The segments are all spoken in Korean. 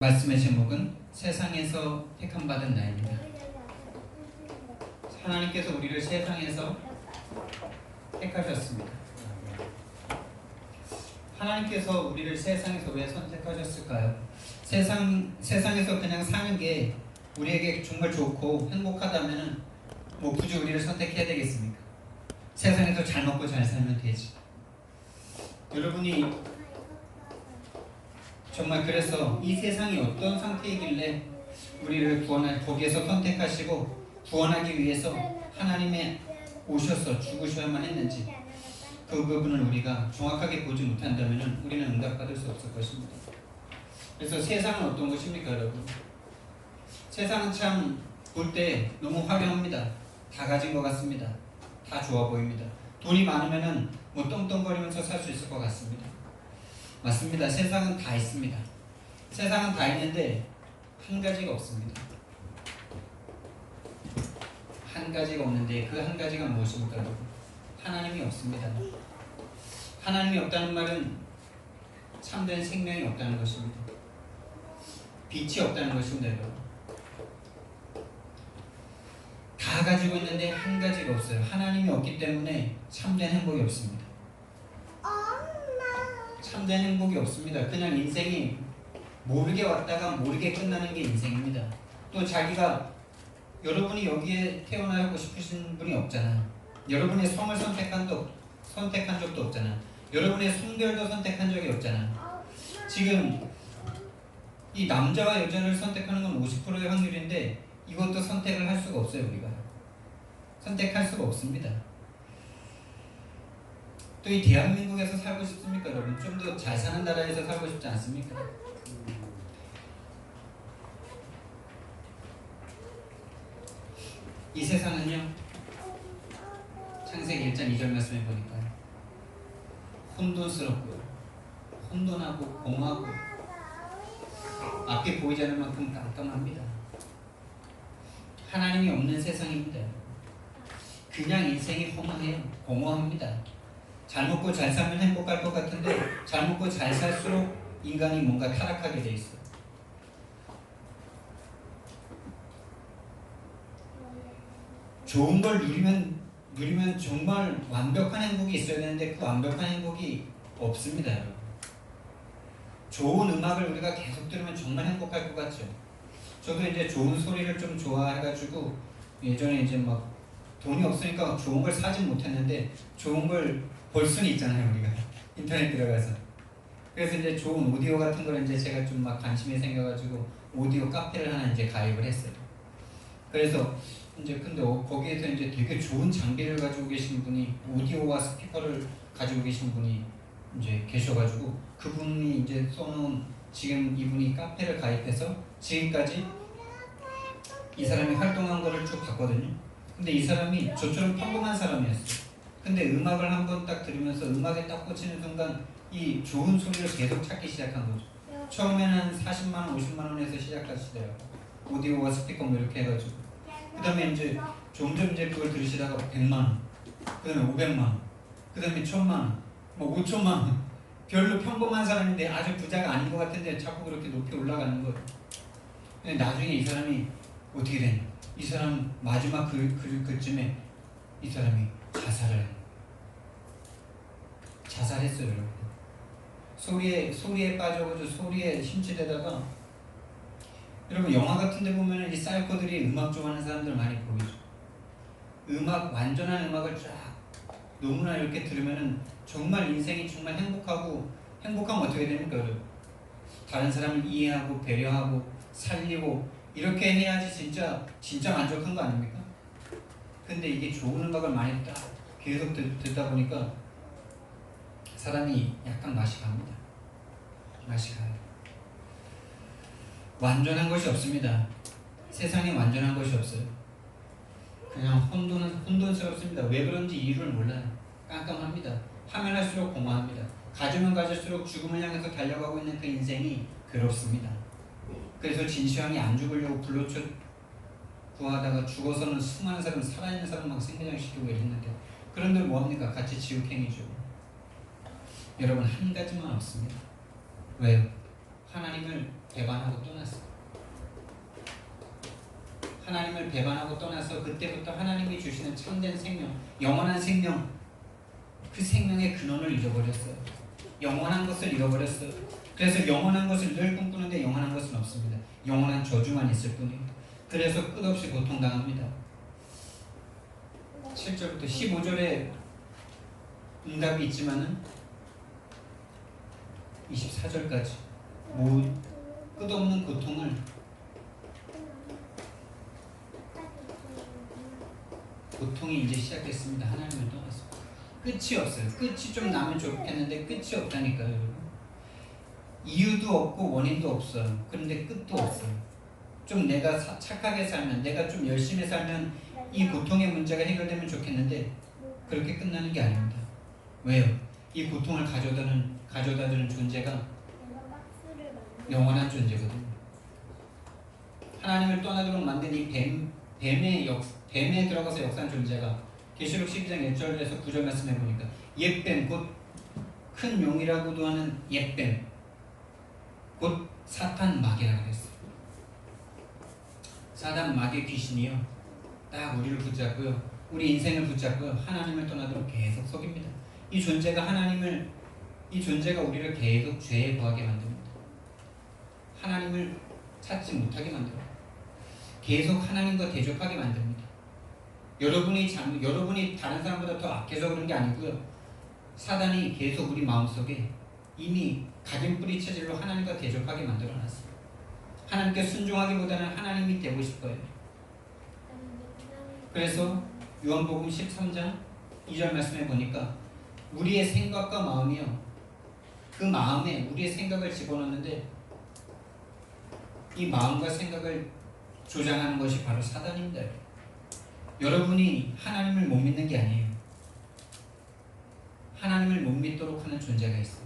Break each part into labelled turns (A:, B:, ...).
A: 말씀의 제목은 세상에서 택함받은 나입니다. 하나님께서 우리를 세상에서 택하셨습니다. 하나님께서 우리를 세상에서 왜 선택하셨을까요? 세상에서 그냥 사는 게 우리에게 정말 좋고 행복하다면 뭐 굳이 우리를 선택해야 되겠습니까? 세상에서 잘 먹고 잘 살면 되지. 여러분이 정말 그래서 이 세상이 어떤 상태이길래 우리를 거기에서 선택하시고 구원하기 위해서 하나님의 오셔서 죽으셔야만 했는지 그 부분을 우리가 정확하게 보지 못한다면 우리는 응답받을 수 없을 것입니다. 그래서 세상은 어떤 것입니까, 여러분? 세상은 참 볼 때 너무 화려합니다. 다 가진 것 같습니다. 다 좋아 보입니다. 돈이 많으면은 뭐 떵떵거리면서 살 수 있을 것 같습니다. 맞습니다. 세상은 다 있습니다. 세상은 다 있는데 한 가지가 없습니다. 한 가지가 없는데 그 한 가지가 무엇입니까, 여러분? 하나님이 없습니다. 하나님이 없다는 말은 참된 생명이 없다는 것입니다. 빛이 없다는 것입니다, 여러분. 다 가지고 있는데 한 가지가 없어요. 하나님이 없기 때문에 참된 행복이 없습니다. 참된 행복이 없습니다. 그냥 인생이 모르게 왔다가 모르게 끝나는 게 인생입니다. 또 자기가 여러분이 여기에 태어나고 싶으신 분이 없잖아요. 여러분의 성을 선택한 적도 없잖아요. 여러분의 성별도 선택한 적이 없잖아요. 지금 이 남자와 여자를 선택하는 건 50%의 확률인데 이것도 선택을 할 수가 없어요. 우리가 선택할 수가 없습니다. 또 이 대한민국에서 살고 싶습니까, 여러분? 좀 더 잘 사는 나라에서 살고 싶지 않습니까? 이 세상은요, 창세기 1장 2절 말씀해 보니까 혼돈스럽고요, 혼돈하고 공허하고 앞이 보이지 않을 만큼 깜깜합니다. 하나님이 없는 세상입니다. 그냥 인생이 허무해요. 공허합니다. 잘 먹고 잘 살면 행복할 것 같은데 잘 먹고 잘 살수록 인간이 뭔가 타락하게 돼 있어요. 좋은 걸 누리면 정말 완벽한 행복이 있어야 되는데 그 완벽한 행복이 없습니다, 여러분. 좋은 음악을 우리가 계속 들으면 정말 행복할 것 같죠. 저도 이제 좋은 소리를 좀 좋아해가지고 예전에 이제 막 돈이 없으니까 좋은 걸 사진 못했는데 좋은 걸 볼 수는 있잖아요, 우리가 인터넷 들어가서. 그래서 이제 좋은 오디오 같은 걸 이제 제가 좀 막 관심이 생겨가지고 오디오 카페를 하나 이제 가입을 했어요. 그래서 이제 근데 거기에서 이제 되게 좋은 장비를 가지고 계신 분이 오디오와 스피커를 가지고 계신 분이 이제 계셔가지고 그분이 이제 써놓은 지금 이분이 카페를 가입해서 지금까지 이 사람이 활동한 거를 쭉 봤거든요. 근데 이 사람이 저처럼 평범한 사람이었어요. 근데 음악을 한번 딱 들으면서 음악에 딱 꽂히는 순간 이 좋은 소리를 계속 찾기 시작한 거죠. 처음에는 40만원, 50만원에서 시작하시더라고요. 오디오와 스피커 뭐 이렇게 해가지고. 그 다음에 이제 점점 이제 그걸 들으시다가 100만원, 그 다음에 500만원, 그 다음에 1000만원, 뭐 5천만원. 별로 평범한 사람인데 아주 부자가 아닌 것 같은데 자꾸 그렇게 높이 올라가는 거예요. 근데 나중에 이 사람이 어떻게 되냐? 이 사람 마지막 그쯤에 이 사람이 자살했어요, 여러분. 소리에 빠져가지고 소리에 심취되다가 여러분 영화 같은 데 보면 이 사이코들이 음악 좋아하는 사람들 많이 보이죠. 완전한 음악을 쫙 너무나 이렇게 들으면은 정말 인생이 정말 행복하면 어떻게 됩니까, 여러분? 다른 사람을 이해하고 배려하고 살리고 이렇게 해야지 진짜 만족한 거 아닙니까? 근데 이게 좋은 음악을 많이 딱 계속 듣다 보니까 사람이 약간 맛이 갑니다. 맛이 가요. 완전한 것이 없습니다. 세상에 완전한 것이 없어요. 그냥 혼돈스럽습니다. 왜 그런지 이유를 몰라요. 깜깜합니다. 하면 할수록 공허합니다. 가지면 가질수록 죽음을 향해서 달려가고 있는 그 인생이 괴롭습니다. 그래서 진시황이 안 죽으려고 불로초 구하다가 죽어서는 수많은 사람, 살아있는 사람 막 생매장시키고 이랬는데 그런데 뭐합니까? 같이 지옥행이죠. 여러분 한 가지만 없습니다. 왜요? 하나님을 배반하고 떠났어. 하나님을 배반하고 떠나서 그때부터 하나님이 주시는 참된 생명, 영원한 생명, 그 생명의 근원을 잃어버렸어요. 영원한 것을 잃어버렸어요. 그래서 영원한 것을 늘 꿈꾸는데 영원한 것은 없습니다. 영원한 저주만 있을 뿐이에요. 그래서 끝없이 고통당합니다. 7절부터 15절에 응답이 있지만은 24절까지 끝없는 고통을 고통이 이제 시작됐습니다. 하나님을 떠나서 끝이 없어요. 끝이 좀 나면 좋겠는데 끝이 없다니까요, 여러분. 이유도 없고 원인도 없어요. 그런데 끝도 없어요. 좀 내가 착하게 살면, 내가 좀 열심히 살면 이 고통의 문제가 해결되면 좋겠는데 그렇게 끝나는 게 아닙니다. 왜요? 이 고통을 가져다주는 존재가 영원한 존재거든요. 하나님을 떠나도록 만든 이 뱀에 들어가서 역사한 존재가 계시록 12장 1절에서 9절 말씀해 보니까 옛뱀 곧 큰 용이라고도 하는 옛뱀 곧 사탄 마귀라고 했어요. 사단 마귀 귀신이요 딱 우리를 붙잡고요, 우리 인생을 붙잡고요, 하나님을 떠나도록 계속 속입니다. 이 존재가 우리를 계속 죄에 거하게 만듭니다. 하나님을 찾지 못하게 만들어요. 계속 하나님과 대적하게 만듭니다. 여러분이 다른 사람보다 더 악해서 그런 게 아니고요, 사단이 계속 우리 마음속에 이미 각인 뿌리 체질로 하나님과 대적하게 만들어놨어요. 하나님께 순종하기보다는 하나님이 되고 싶어요. 그래서 요한복음 13장 2절 말씀에 보니까 우리의 생각과 마음이요, 그 마음에 우리의 생각을 집어넣는데 이 마음과 생각을 조장하는 것이 바로 사단입니다. 여러분이 하나님을 못 믿는 게 아니에요. 하나님을 못 믿도록 하는 존재가 있어요.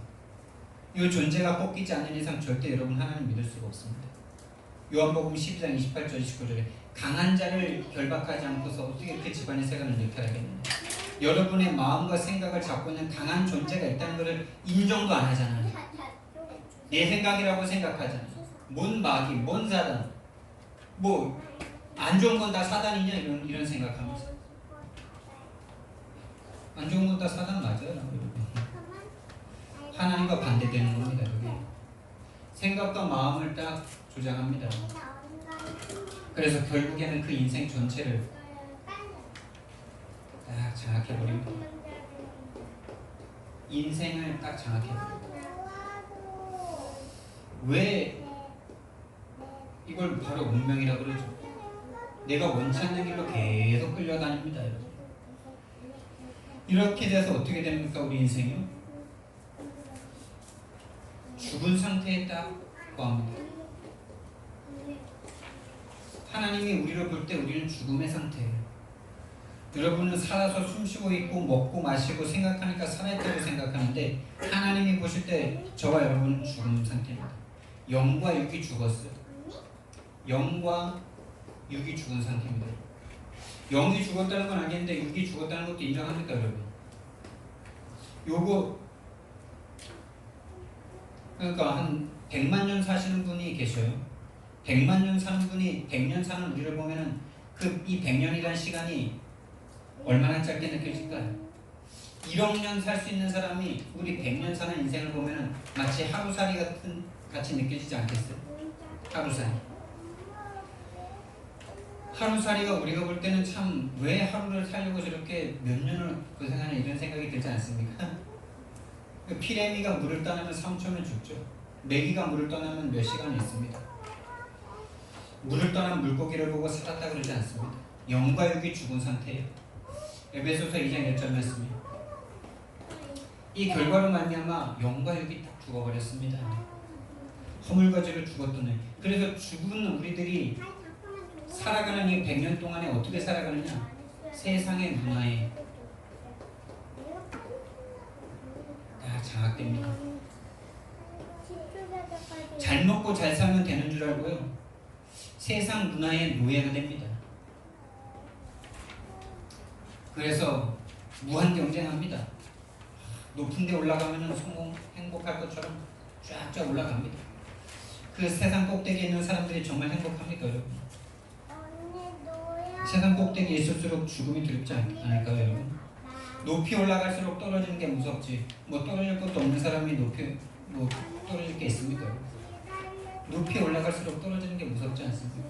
A: 이 존재가 꺾이지 않는 이상 절대 여러분 하나님 믿을 수가 없습니다. 요한복음 12장 28절 29절에 강한 자를 결박하지 않고서 어떻게 그 집안의 세간을 멸하겠느냐. 여러분의 마음과 생각을 잡고 있는 강한 존재가 있다는 것을 인정도 안 하잖아요. 내 생각이라고 생각하잖아요. 뭔 마귀, 뭔 사단, 뭐 안 좋은 건 다 사단이냐 이런 생각하면서. 안 좋은 건 다 사단 맞아요. 하나님과 반대되는 겁니다. 여기 생각과 마음을 딱 조장합니다. 그래서 결국에는 그 인생 전체를 딱 장악해버립니다. 인생을 딱 장악해버립니다. 왜 이걸 바로 운명이라고 그러죠? 내가 원치 않는 길로 계속 끌려다닙니다. 여러분. 이렇게 돼서 어떻게 됩니까? 우리 인생이요? 죽은 상태에 딱 거합니다. 하나님이 우리를 볼 때 우리는 죽음의 상태예요. 여러분은 살아서 숨쉬고 있고 먹고 마시고 생각하니까 살아있다고 생각하는데 하나님이 보실 때 저와 여러분은 죽음 상태입니다. 영과 육이 죽었어요. 영과 육이 죽은 상태입니다. 영이 죽었다는 건 알겠는데 육이 죽었다는 것도 인정합니까, 여러분? 요거 그러니까 한 100만 년 사시는 분이 계셔요. 100만 년 사는 분이 100년 사는 우리를 보면은 이 100년이라는 시간이 얼마나 짧게 느껴질까요? 1억 년 살 수 있는 사람이 우리 100년 사는 인생을 보면은 마치 하루살이 같이 느껴지지 않겠어요? 하루살이. 하루살이가 우리가 볼 때는 참 왜 하루를 살려고 저렇게 몇 년을 고생하는 이런 생각이 들지 않습니까? 피레미가 물을 떠나면 3초면 죽죠. 메기가 물을 떠나면 몇 시간 있습니다. 물을 떠난 물고기를 보고 살았다 그러지 않습니다. 영과 육이 죽은 상태예요. 에베소서 2장 1절 말씀이에요. 이 결과로 말미암아 영과 육이 딱 죽어버렸습니다. 허물과지로 죽었더니. 그래서 죽은 우리들이 살아가는 이 100년 동안에 어떻게 살아가느냐? 세상의 문화에 다 장악됩니다. 잘 먹고 잘 살면 되는 줄 알고요, 세상 문화의 노예가 됩니다. 그래서 무한 경쟁합니다. 높은 데 올라가면 행복할 것처럼 쫙쫙 올라갑니다. 그 세상 꼭대기에 있는 사람들이 정말 행복합니까 여러분? 세상 꼭대기에 있을수록 죽음이 두렵지 않을까요 여러분? 높이 올라갈수록 떨어지는 게 무섭지 뭐 떨어질 것도 없는 사람이 높이 뭐 떨어질 게 있습니까? 높이 올라갈수록 떨어지는 게 무섭지 않습니까?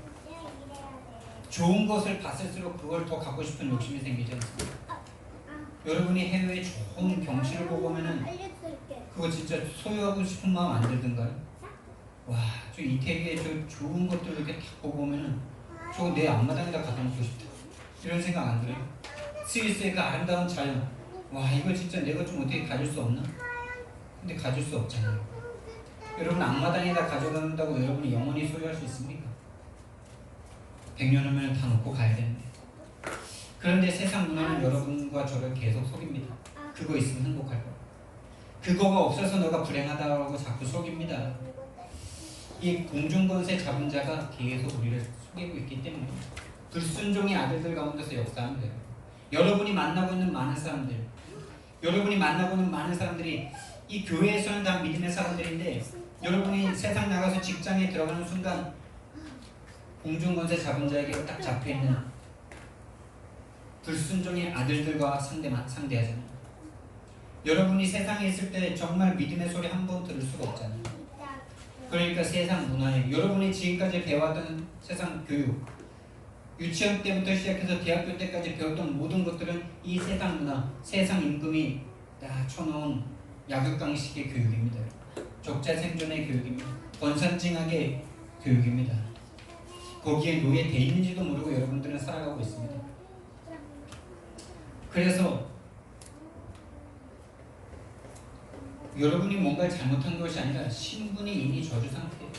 A: 좋은 것을 봤을수록 그걸 더 갖고 싶은 욕심이 생기지 않습니까? 여러분이 해외에 좋은 경치를 보고 오면은 그거 진짜 소유하고 싶은 마음 안 들던가요? 와, 저 이태리에 저 좋은 것들 이렇게 다 보고 오면은 저거 내 앞마당에다 갖다 놓고 싶다 이런 생각 안 들어요? 스위스의 그 아름다운 자연 와 이거 진짜 내가 좀 어떻게 가질 수 없나? 근데 가질 수 없잖아요. 여러분 앞마당에다 가져간다고 여러분이 영원히 소유할 수 있습니까? 100년 후면 다 놓고 가야 되는데 그런데 세상 문화는 여러분과 저를 계속 속입니다. 그거 있으면 행복할 거야. 그거가 없어서 너가 불행하다고 자꾸 속입니다. 이 공중권세 잡은 자가 계속 우리를 속이고 있기 때문에 불순종의 아들들 가운데서 역사하면 돼요. 여러분이 만나고 있는 많은 사람들 여러분이 만나고 있는 많은 사람들이 이 교회에서는 다 믿음의 사람들인데 여러분이 세상 나가서 직장에 들어가는 순간 공중권세 잡은 자에게 딱 잡혀있는 불순종의 아들들과 상대하잖아요. 여러분이 세상에 있을 때 정말 믿음의 소리 한 번 들을 수가 없잖아요. 그러니까 세상 문화에 여러분이 지금까지 배워왔던 세상 교육 유치원 때부터 시작해서 대학교 때까지 배웠던 모든 것들은 이 세상 문화, 세상 임금이 다 쳐놓은 약육강식의 교육입니다. 적자 생존의 교육입니다. 권선징악의 교육입니다. 거기에 노예돼 있는지도 모르고 여러분들은 살아가고 있습니다. 그래서 여러분이 뭔가 잘못한 것이 아니라 신분이 이미 저주 상태예요.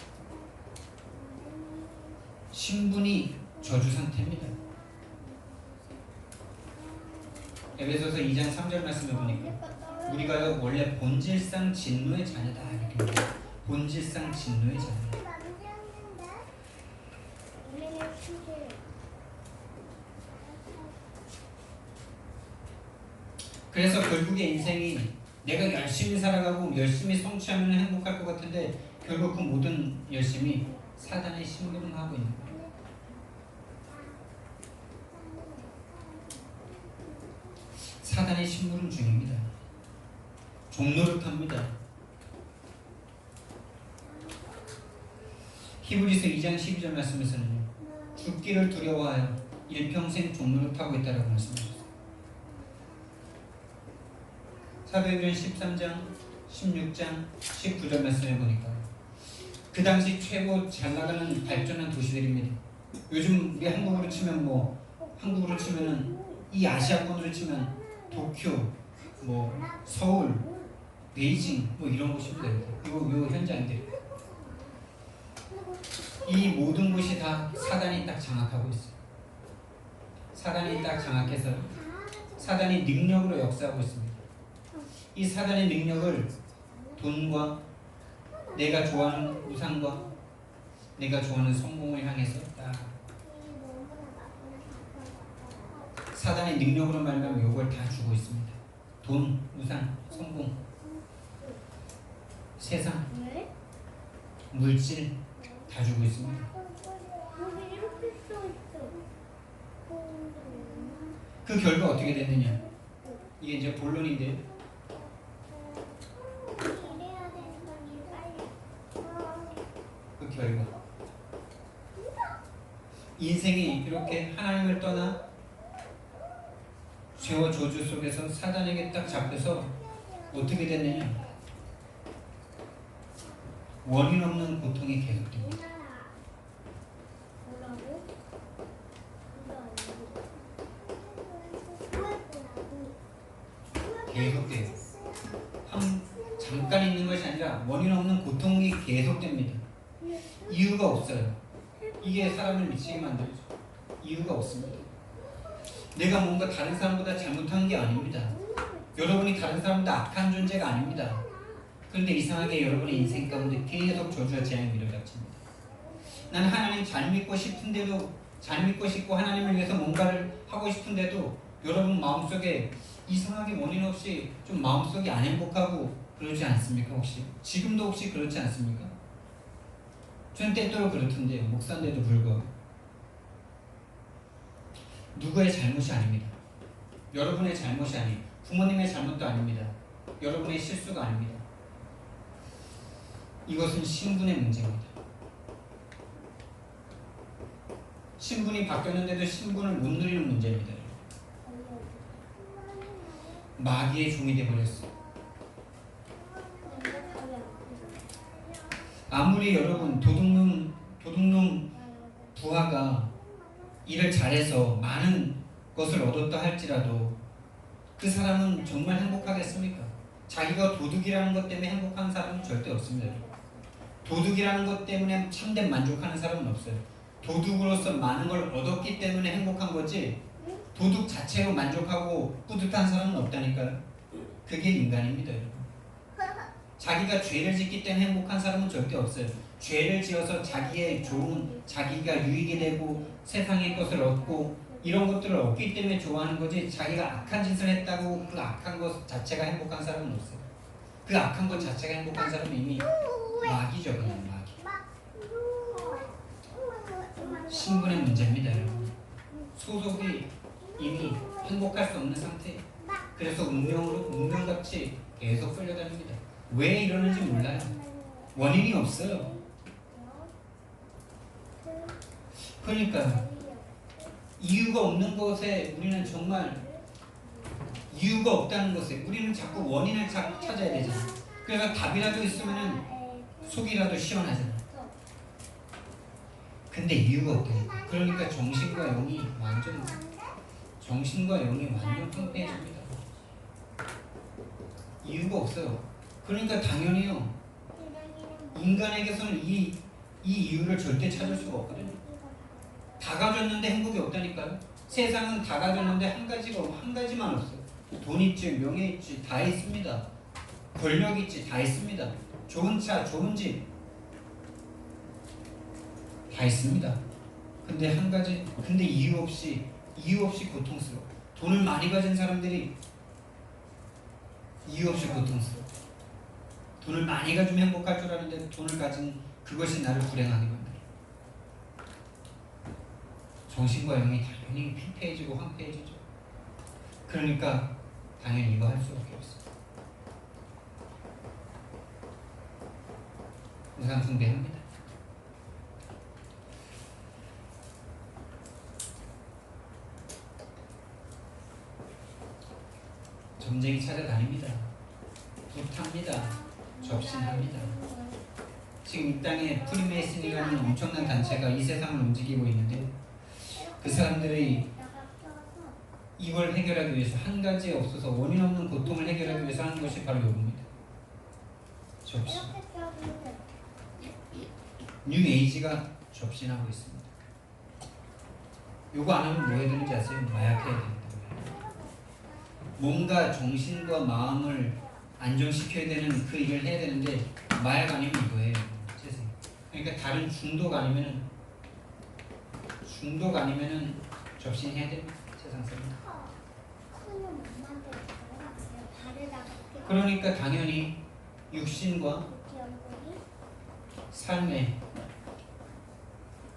A: 신분이 저주 상태입니다. 에베소서 2장 3절 말씀을 보니까 우리가 원래 본질상 진노의 자녀다 이렇게 말해요. 본질상 진노의 자녀. 그래서 결국에 인생이 내가 열심히 살아가고 열심히 성취하면 행복할 것 같은데 결국 그 모든 열심이 사단의 심부름하고 있는 거예요. 사단의 심부름 중입니다. 종노릇합니다. 히브리서 2장 12절 말씀에서는 죽기를 두려워하여 일평생 종노릇하고 있다라고 말씀하셨어요. 사도행전 13장, 16장, 19절 말씀을 보니까 그 당시 최고 잘 나가는 발전한 도시들입니다. 요즘 우리 한국으로 치면은 이 아시아권으로 치면 도쿄, 뭐 서울, 베이징 뭐 이런 곳입니다. 요 현장들. 이 모든 곳이 다 사단이 딱 장악하고 있어요. 사단이 딱 장악해서 사단이 능력으로 역사하고 있습니다. 이 사단의 능력을 돈과 내가 좋아하는 우상과 내가 좋아하는 성공을 향해서 딱 사단의 능력으로 말하면 요걸 다 주고 있습니다. 돈, 우상, 성공, 세상, 물질 다 주고 있습니다. 그 결과 어떻게 됐느냐? 이게 이제 본론인데 그 결과 인생이 이렇게 하나님을 떠나 죄와 저주 속에서 사단에게 딱 잡혀서 어떻게 됐느냐? 원인 없는 고통이 계속됩니다. 계속돼요. 잠깐 있는 것이 아니라 원인 없는 고통이 계속됩니다. 이유가 없어요. 이게 사람을 미치게 만들죠. 이유가 없습니다. 내가 뭔가 다른 사람보다 잘못한 게 아닙니다. 여러분이 다른 사람보다 악한 존재가 아닙니다. 그런데 이상하게 여러분의 인생 가운데 계속 저주와 재앙이 밀어닥칩니다. 나는 하나님 잘 믿고 싶은데도 잘 믿고 싶고 하나님을 위해서 뭔가를 하고 싶은데도 여러분 마음속에 이상하게 원인 없이 좀 마음속이 안 행복하고 그러지 않습니까? 혹시 지금도 혹시 그렇지 않습니까? 전 때때로 그렇던데요. 목사인데도 불구하고. 누구의 잘못이 아닙니다. 여러분의 잘못이 아니에요. 부모님의 잘못도 아닙니다. 여러분의 실수가 아닙니다. 이것은 신분의 문제입니다. 신분이 바뀌었는데도 신분을 못 누리는 문제입니다. 마귀의 종이 되어버렸어요. 아무리 여러분 도둑놈 부하가 일을 잘해서 많은 것을 얻었다 할지라도 그 사람은 정말 행복하겠습니까? 자기가 도둑이라는 것 때문에 행복한 사람은 절대 없습니다. 도둑이라는 것 때문에 참된 만족하는 사람은 없어요. 도둑으로서 많은 걸 얻었기 때문에 행복한 거지 도둑 자체로 만족하고 뿌듯한 사람은 없다니까요. 그게 인간입니다, 여러분. 자기가 죄를 짓기 때문에 행복한 사람은 절대 없어요. 죄를 지어서 자기의 좋은, 자기가 유익이 되고 세상의 것을 얻고 이런 것들을 얻기 때문에 좋아하는 거지 자기가 악한 짓을 했다고 그 악한 것 자체가 행복한 사람은 없어요. 그 악한 것 자체가 행복한 사람은 이미 마귀죠, 그냥 마귀. 신분의 문제입니다, 여러분. 소속이 이미 행복할 수 없는 상태. 그래서 운명같이 계속 끌려다닙니다. 왜 이러는지 몰라요. 원인이 없어요. 그러니까 이유가 없는 것에 우리는 정말 이유가 없다는 것에 우리는 자꾸 원인을 찾아야 되잖아. 그래서 답이라도 있으면 속이라도 시원하잖아. 근데 이유가 없다니까. 그러니까 정신과 영이 완전 황폐해집니다. 이유가 없어요. 그러니까 당연히요. 인간에게서는 이 이유를 절대 찾을 수가 없거든요. 다 가졌는데 행복이 없다니까요. 세상은 다 가졌는데 한 가지만 없어요. 돈 있지, 명예 있지, 다 있습니다. 권력 있지, 다 있습니다. 좋은 차, 좋은 집, 다 있습니다. 근데 이유 없이 고통스러워. 돈을 많이 가진 사람들이 이유 없이 고통스러워. 돈을 많이 가지면 행복할 줄 아는데 돈을 가진 그것이 나를 불행하게 만들어. 정신과 영이 당연히 피폐해지고 황폐해지죠. 그러니까 당연히 이거 할 수밖에 없어. 우상숭배합니다. 점쟁이 찾아다닙니다. 붓합니다. 접신합니다. 지금 이 땅에 프리메이슨이라는 엄청난 단체가 이 세상을 움직이고 있는데 그 사람들이 이걸 해결하기 위해서 한 가지 없어서 원인 없는 고통을 해결하기 위해서 하는 것이 바로 이겁니다. 접신. 뉴 에이지가 접신하고 있습니다. 요거 안 하면 뭐 해야 되는지 아세요? 마약 해야 됩니다. 뭔가 정신과 마음을 안정시켜야 되는 그 일을 해야 되는데 마약 아니면 이거예요. 세상에. 그러니까 다른 중독 아니면은 접신해야 됩니다. 세상 사람. 그러니까 당연히 육신과 삶에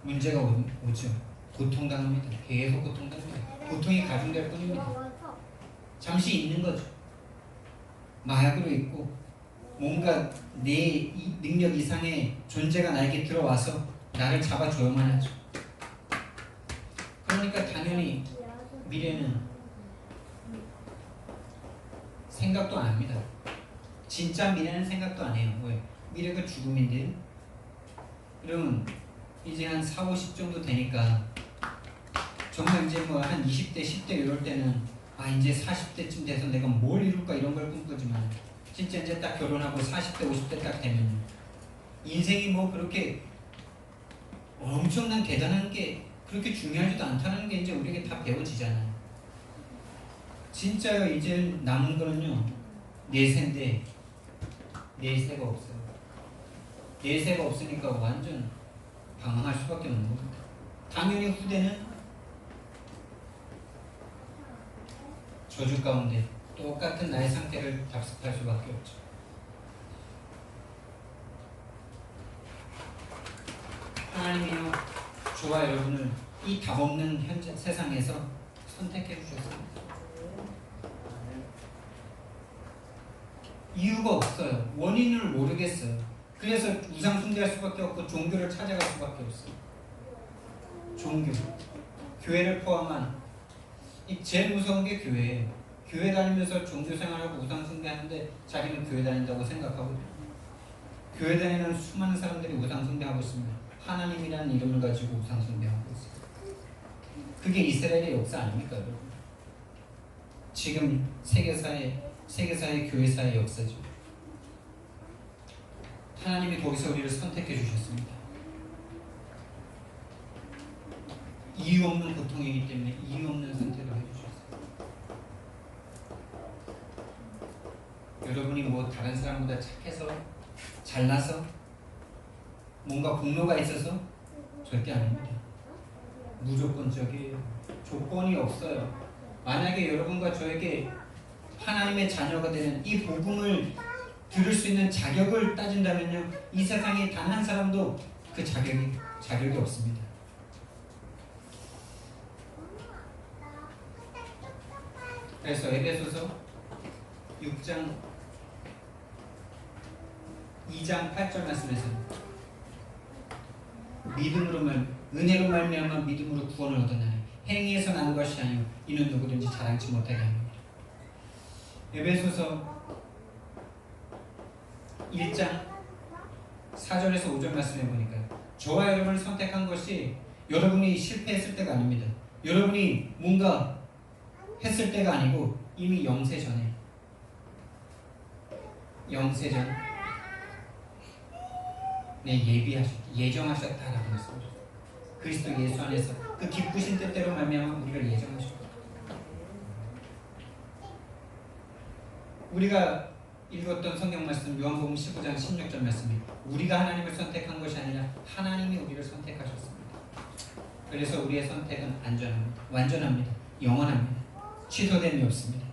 A: 문제가 오죠. 고통당합니다. 계속 고통당합니다. 고통이 가중될 뿐입니다. 잠시 있는 거죠. 마약으로 있고 뭔가 내 능력 이상의 존재가 나에게 들어와서 나를 잡아줘야만 하죠. 그러니까 당연히 미래는 생각도 안 합니다. 진짜 미래는 생각도 안 해요. 왜? 미래가 죽음인데 그러면 이제 한 4, 50 정도 되니까 정말 이제 뭐 한 20대, 10대 이럴 때는 이제 40대쯤 돼서 내가 뭘 이룰까 이런 걸 꿈꾸지만 진짜 이제 딱 결혼하고 40대, 50대 딱 되면 인생이 뭐 그렇게 엄청난 대단한 게 그렇게 중요하지도 않다는 게 이제 우리에게 다 배워지잖아요. 진짜요. 이제 남은 거는요. 내세인데 내세가 없어요. 내세가 없으니까 완전 방황할 수밖에 없는 겁니다. 당연히 후대는 저주 가운데 똑같은 나의 상태를 답습할 수밖에 없죠. 하나님이요 저와 여러분을 이 답없는 현재 세상에서 선택해 주셨습니다. 이유가 없어요. 원인을 모르겠어요. 그래서 우상 숭배할 수밖에 없고 종교를 찾아갈 수밖에 없어요. 종교, 교회를 포함한 제일 무서운 게 교회예요. 교회 다니면서 종교 생활하고 우상 숭배하는데 자기는 교회 다닌다고 생각하고 교회 다니는 수많은 사람들이 우상 숭배하고 있습니다. 하나님이라는 이름을 가지고 우상 숭배하고 있어요. 그게 이스라엘의 역사 아닙니까, 여러분? 지금 세계사의 교회사의 역사죠. 하나님이 거기서 우리를 선택해 주셨습니다. 이유 없는 고통이기 때문에 이유 없는 선택을 해주셨어요. 여러분이 뭐 다른 사람보다 착해서 잘나서 뭔가 공로가 있어서 절대 아닙니다. 무조건적이에요. 조건이 없어요. 만약에 여러분과 저에게 하나님의 자녀가 되는 이 복음을 들을 수 있는 자격을 따진다면요, 이 세상에 단 한 사람도 그 자격이 없습니다. 그래서 에베소서 6장 2장 8절 말씀에서 은혜로 말미암아 믿음으로 구원을 얻었나니 행위에서 난 것이 아니요 이는 누구든지 자랑치 못하게 합니다. 에베소서 1장 4절에서 5절 말씀해 보니까 저와 여러분을 선택한 것이 여러분이 실패했을 때가 아닙니다. 여러분이 뭔가 했을 때가 아니고 이미 영세 전에 예정하셨다라고 말씀하셨어요. 그리스도 예수 안에서 그 기쁘신 뜻대로 말미암아 우리를 예정하셨다. 우리가 읽었던 성경 말씀 요한복음 15장 16절 말씀이 우리가 하나님을 선택한 것이 아니라 하나님이 우리를 선택하셨습니다. 그래서 우리의 선택은 안전합니다. 완전합니다. 영원합니다. 취소됨이 없습니다.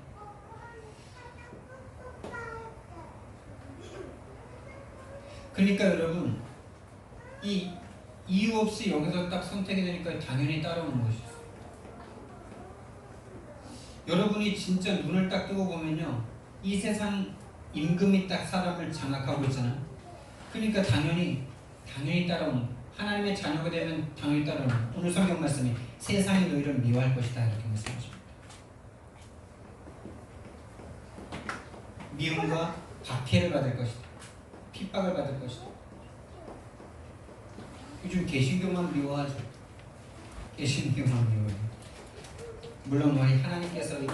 A: 그러니까 여러분 이 이유 없이 여기서 딱 선택이 되니까 당연히 따라오는 것이죠. 여러분이 진짜 눈을 딱 뜨고 보면요, 이 세상 임금이 딱 사람을 장악하고 있잖아요. 그러니까 당연히 따라오는 거예요. 하나님의 자녀가 되면 당연히 따라오는 거예요. 오늘 성경 말씀이 세상이 너희를 미워할 것이다 이렇게 말씀하십니다. 미움과 박해를 받을 것이다. 핍박을 받을 것이다. 요즘 개신교만 미워하죠. 개신교만 미워해요. 물론 하나님께서 이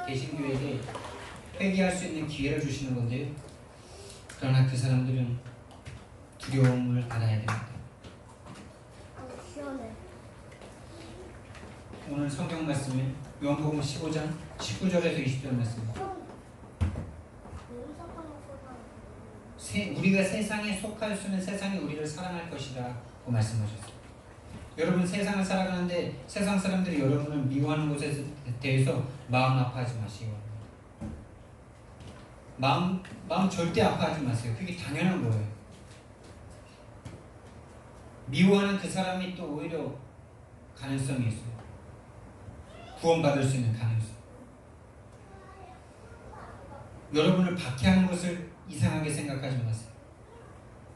A: 개신교에게 회개할 수 있는 기회를 주시는 건데요. 그러나 그 사람들은 두려움을 알아야 됩니다. 오늘 성경 말씀은 요한복음 15장 19절에서 20절 말씀입니다. 우리가 세상에 속하였으면 세상이 우리를 사랑할 것이다 고 말씀하셨어요. 여러분 세상을 살아가는데 세상 사람들이 여러분을 미워하는 것에 대해서 마음 아파하지 마시고 마음 절대 아파하지 마세요. 그게 당연한 거예요. 미워하는 그 사람이 또 오히려 가능성이 있어요. 구원받을 수 있는 가능성. 여러분을 박해하는 것을 이상하게 생각하지 마세요.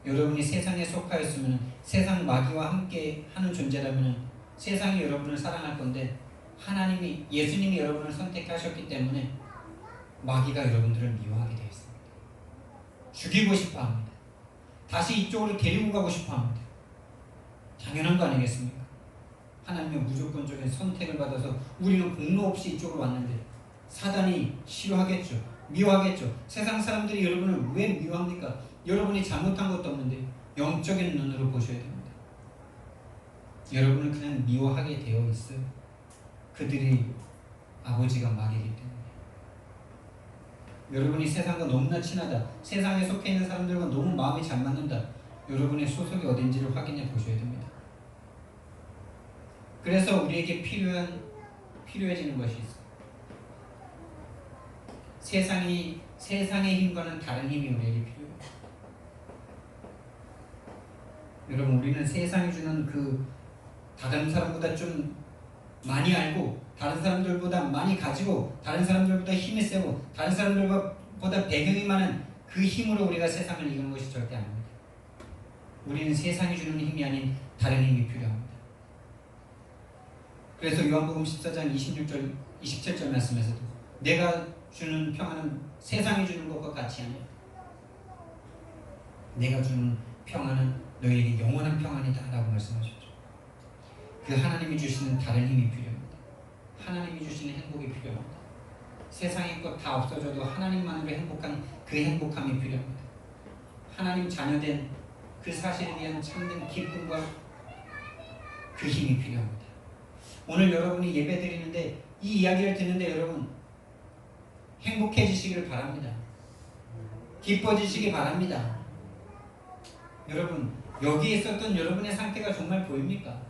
A: 여러분이 세상에 속하였으면 세상 마귀와 함께 하는 존재라면 세상이 여러분을 사랑할 건데 예수님이 여러분을 선택하셨기 때문에 마귀가 여러분들을 미워하게 되어 있습니다. 죽이고 싶어 합니다. 다시 이쪽으로 데리고 가고 싶어 합니다. 당연한 거 아니겠습니까? 하나님의 무조건적인 선택을 받아서 우리는 공로 없이 이쪽으로 왔는데 사단이 싫어하겠죠. 미워하겠죠. 세상 사람들이 여러분을 왜 미워합니까? 여러분이 잘못한 것도 없는데 영적인 눈으로 보셔야 됩니다. 여러분을 그냥 미워하게 되어 있어요. 그들이 아버지가 마귀이기 때문에. 여러분이 세상과 너무나 친하다. 세상에 속해 있는 사람들과 너무 마음이 잘 맞는다. 여러분의 소속이 어딘지를 확인해 보셔야 됩니다. 그래서 우리에게 필요해지는 것이 있어요. 세상의 힘과는 다른 힘이 우리에게 필요해요. 여러분, 우리는 세상이 주는 그 다른 사람보다 좀 많이 알고, 다른 사람들보다 많이 가지고, 다른 사람들보다 힘이 세고, 다른 사람들보다 배경이 많은 그 힘으로 우리가 세상을 이기는 것이 절대 아닙니다. 우리는 세상이 주는 힘이 아닌 다른 힘이 필요합니다. 그래서 요한복음 14장 26절, 27절 말씀에서도 내가 주는 평안은 세상이 주는 것과 같이 아니야. 내가 주는 평안은 너희에게 영원한 평안이다 라고 말씀하셨죠. 그 하나님이 주시는 다른 힘이 필요합니다. 하나님이 주시는 행복이 필요합니다. 세상의 것 다 없어져도 하나님만으로 행복한 그 행복함이 필요합니다. 하나님 자녀된 그 사실에 대한 참된 기쁨과 그 힘이 필요합니다. 오늘 여러분이 예배 드리는데 이 이야기를 듣는데 여러분 행복해지시길 바랍니다. 기뻐지시기 바랍니다. 여러분, 여기에 있었던 여러분의 상태가 정말 보입니까?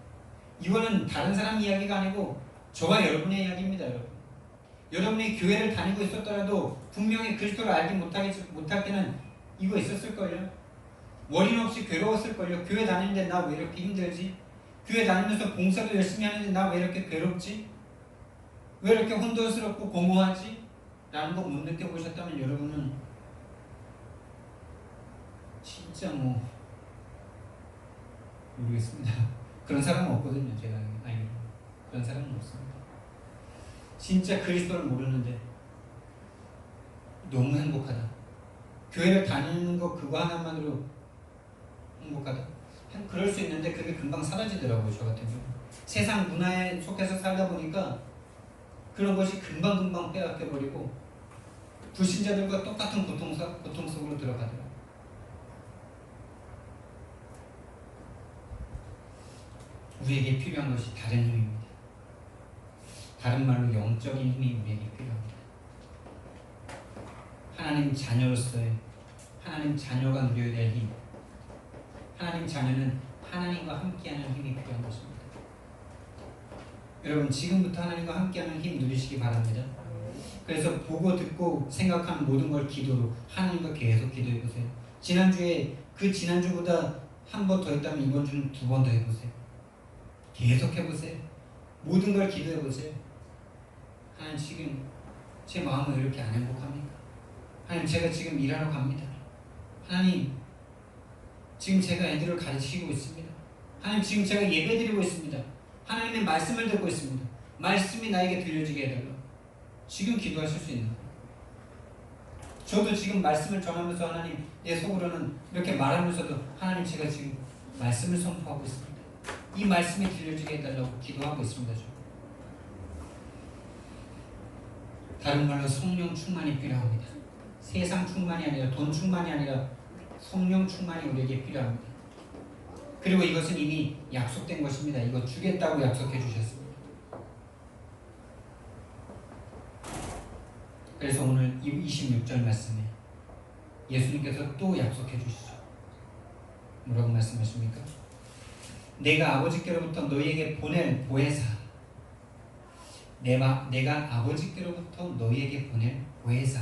A: 이거는 다른 사람 이야기가 아니고 저와 여러분의 이야기입니다. 여러분, 여러분이 교회를 다니고 있었더라도 분명히 그리스도를 알지 못할 때는 이거 있었을걸요. 원인 없이 괴로웠을걸요. 교회 다니는데 나 왜 이렇게 힘들지? 교회 다니면서 봉사도 열심히 하는데 나 왜 이렇게 괴롭지? 왜 이렇게 혼돈스럽고 공허하지? 라는 거 못 느껴보셨다면 여러분은 진짜 모르겠습니다. 그런 사람은 없거든요. 제가 알기로 그런 사람은 없습니다. 진짜 그리스도를 모르는데 너무 행복하다. 교회를 다니는 거 그거 하나만으로 행복하다. 그럴 수 있는데 그게 금방 사라지더라고요. 저 같은 경우 세상 문화에 속해서 살다 보니까 그런 것이 금방 빼앗겨버리고 불신자들과 똑같은 고통 속으로 들어가더라고요. 우리에게 필요한 것이 다른 힘입니다. 다른 말로 영적인 힘이 우리에게 필요합니다. 하나님 자녀로서의, 하나님 자녀가 누려야 될 힘, 하나님 자녀는 하나님과 함께하는 힘이 필요한 것입니다. 여러분, 지금부터 하나님과 함께하는 힘 누리시기 바랍니다. 그래서 보고 듣고 생각하는 모든 걸 기도로 하나님과 계속 기도해보세요. 지난주보다 한 번 더 했다면 이번 주는 2번 더 해보세요. 계속 해보세요. 모든 걸 기도해보세요. 하나님, 지금 제 마음은 왜 이렇게 안 행복합니까? 하나님, 제가 지금 일하러 갑니다. 하나님, 지금 제가 애들을 가르치고 있습니다. 하나님, 지금 제가 예배드리고 있습니다. 하나님의 말씀을 듣고 있습니다. 말씀이 나에게 들려지게 해달라. 지금 기도하실 수 있는 거예요. 저도 지금 말씀을 전하면서 하나님, 내 속으로는 이렇게 말하면서도 하나님, 제가 지금 말씀을 선포하고 있습니다. 이 말씀이 들려지게 해달라고 기도하고 있습니다. 저. 다른 말로 성령 충만이 필요합니다. 세상 충만이 아니라, 돈 충만이 아니라 성령 충만이 우리에게 필요합니다. 그리고 이것은 이미 약속된 것입니다. 이거 주겠다고 약속해 주셨습니다. 그래서 오늘 26절 말씀에 예수님께서 또 약속해 주시죠. 뭐라고 말씀하십니까? 내가 아버지께로부터 너희에게 보낼 보혜사, 내가 아버지께로부터 너희에게 보낼 보혜사,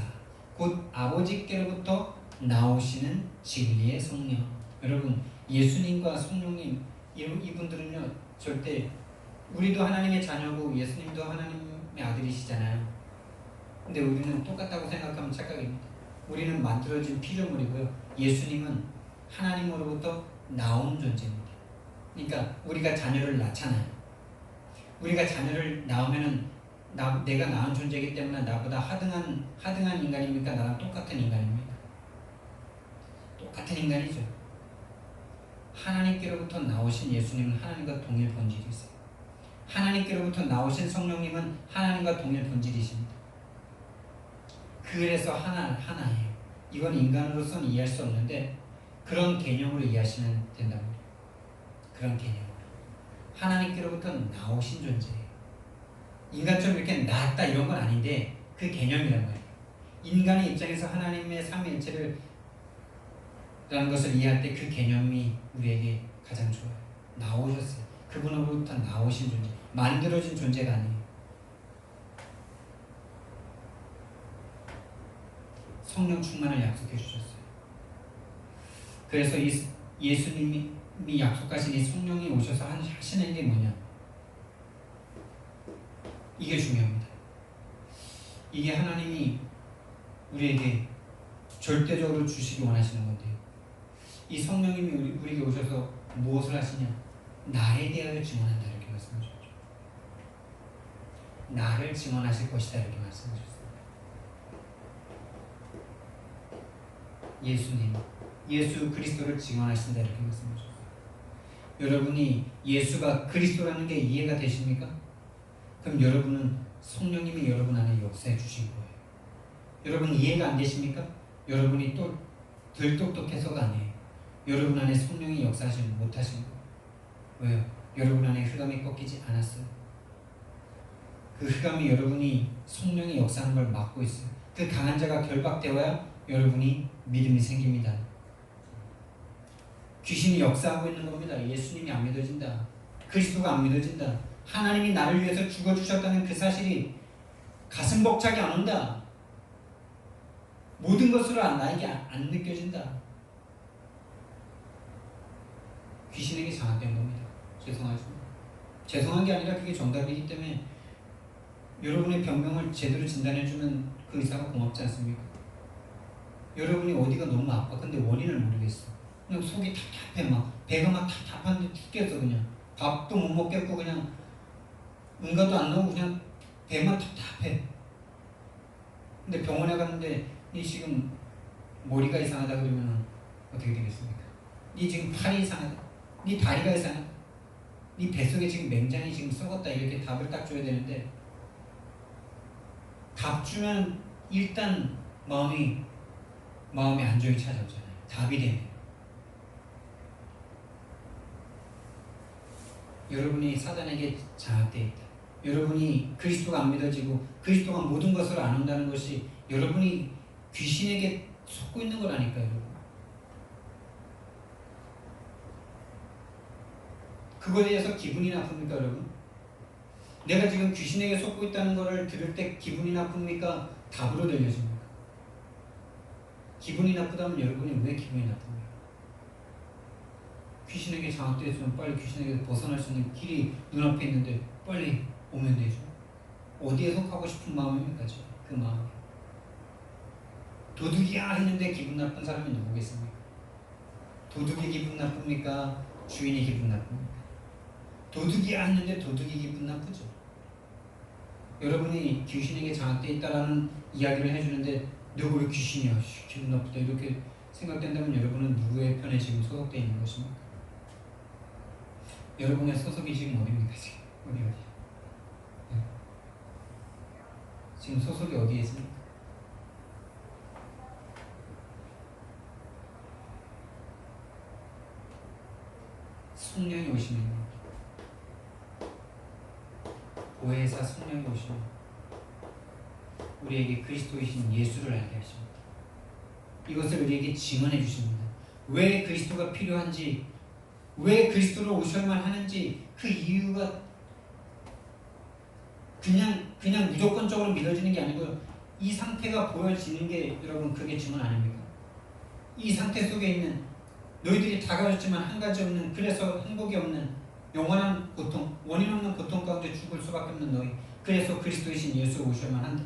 A: 곧 아버지께로부터 나오시는 진리의 성령. 여러분, 예수님과 성령님, 이분들은요 절대, 우리도 하나님의 자녀고 예수님도 하나님의 아들이시잖아요. 근데 우리는 똑같다고 생각하면 착각입니다. 우리는 만들어진 피조물이고요, 예수님은 하나님으로부터 나온 존재입니다. 그러니까 우리가 자녀를 낳잖아요. 우리가 자녀를 낳으면은 내가 낳은 존재이기 때문에 나보다 하등한 인간입니까? 나랑 똑같은 인간입니까? 똑같은 인간이죠. 하나님께로부터 나오신 예수님은 하나님과 동일 본질이 있어요. 하나님께로부터 나오신 성령님은 하나님과 동일 본질이십니다. 그래서 하나예요. 이건 인간으로서는 이해할 수 없는데 그런 개념으로 이해하시면 된답니다. 그런 개념으로 하나님께로부터 나오신 존재예요. 인간처럼 이렇게 낫다 이런 건 아닌데 그 개념이란 말이에요. 인간의 입장에서 하나님의 삼위일체를 라는 것을 이해할 때 그 개념이 우리에게 가장 좋아요. 나오셨어요. 그분으로부터 나오신 존재, 만들어진 존재가 아니에요. 성령 충만을 약속해 주셨어요. 그래서 예수님이 약속하신 이 성령이 오셔서 하시는 게 뭐냐? 이게 중요합니다. 이게 하나님이 우리에게 절대적으로 주시기 원하시는 건데요. 이 성령님이 우리에게 오셔서 무엇을 하시냐? 나에 대하여 증언한다 이렇게 말씀하셨죠. 나를 증언하실 것이다 이렇게 말씀하셨어요. 예수님, 예수 그리스도를 증언하신다 이렇게 말씀하셨어요. 여러분이 예수가 그리스도라는 게 이해가 되십니까? 그럼 여러분은 성령님이 여러분 안에 역사해 주신 거예요. 여러분 이해가 안 되십니까? 여러분이 또 덜 똑똑해서가 아니에요. 여러분 안에 성령이 역사하지 못하신 거예요. 왜요? 여러분 안에 흑암이 꺾이지 않았어요. 그 흑암이 여러분이 성령이 역사하는 걸 막고 있어요. 그 강한 자가 결박되어야 여러분이 믿음이 생깁니다. 귀신이 역사하고 있는 겁니다. 예수님이 안 믿어진다. 그리스도가 안 믿어진다. 하나님이 나를 위해서 죽어주셨다는 그 사실이 가슴 벅차게 안 온다. 모든 것으로 나에게 안 느껴진다. 귀신에게 장악된 겁니다. 죄송하죠. 죄송한 게 아니라 그게 정답이기 때문에 여러분의 병명을 제대로 진단해주는 그 의사가 고맙지 않습니까? 여러분이 어디가 너무 아파. 근데 원인을 모르겠어. 그냥 속이 답답해. 막 배가 막 답답한데 죽겠어. 그냥 밥도 못 먹겠고 그냥 응가도 안 나오고 그냥 배만 답답해. 근데 병원에 갔는데 이 지금 머리가 이상하다 그러면 어떻게 되겠습니까? 이 지금 팔이 이상하다. 네 다리가 이상하다. 네 뱃속에 지금 맹장이 지금 썩었다. 이렇게 답을 딱 줘야 되는데 답 주면 일단 마음이 안정이 찾아오잖아요. 답이 되네. 여러분이 사단에게 장악되어 있다. 여러분이 그리스도가 안 믿어지고 그리스도가 모든 것을 안 한다는 것이 여러분이 귀신에게 속고 있는 거라니까요. 여러분. 그거에 대해서 기분이 나쁩니까 여러분? 내가 지금 귀신에게 속고 있다는 것을 들을 때 기분이 나쁩니까? 답으로 들려집니까? 기분이 나쁘다면 여러분이 왜 기분이 나쁩니까? 귀신에게 장악되어 있으면 빨리 귀신에게 벗어날 수 있는 길이 눈앞에 있는데 빨리 오면 되죠. 어디에 속하고 싶은 마음입니까? 그 마음. 도둑이야 했는데 기분 나쁜 사람이 누구겠습니까? 도둑이 기분 나쁩니까? 주인이 기분 나쁩니까? 도둑이야 했는데 도둑이 기분 나쁘죠. 여러분이 귀신에게 장악되어 있다라는 이야기를 해주는데 너가 왜 귀신이야? 기분 나쁘다 이렇게 생각된다면 여러분은 누구의 편에 지금 소속되어 있는 것입니까? 여러분의 소속이 지금 어디입니까? 지금 어디? 네. 지금 소속이 어디에 있습니까? 성령이 오시면 보혜사 성령이 오시면 우리에게 그리스도이신 예수를 알게 하십니다. 이것을 우리에게 증언해 주십니다. 왜 그리스도가 필요한지, 왜 그리스도로 오셔야만 하는지 그 이유가 그냥 무조건적으로 믿어지는 게 아니고요. 이 상태가 보여지는 게 여러분 그게 증언 아닙니까? 이 상태 속에 있는 너희들이 다 가졌지만 한 가지 없는, 그래서 행복이 없는 영원한 고통, 원인 없는 고통 가운데 죽을 수밖에 없는 너희, 그래서 그리스도이신 예수가 오셔야만 한다.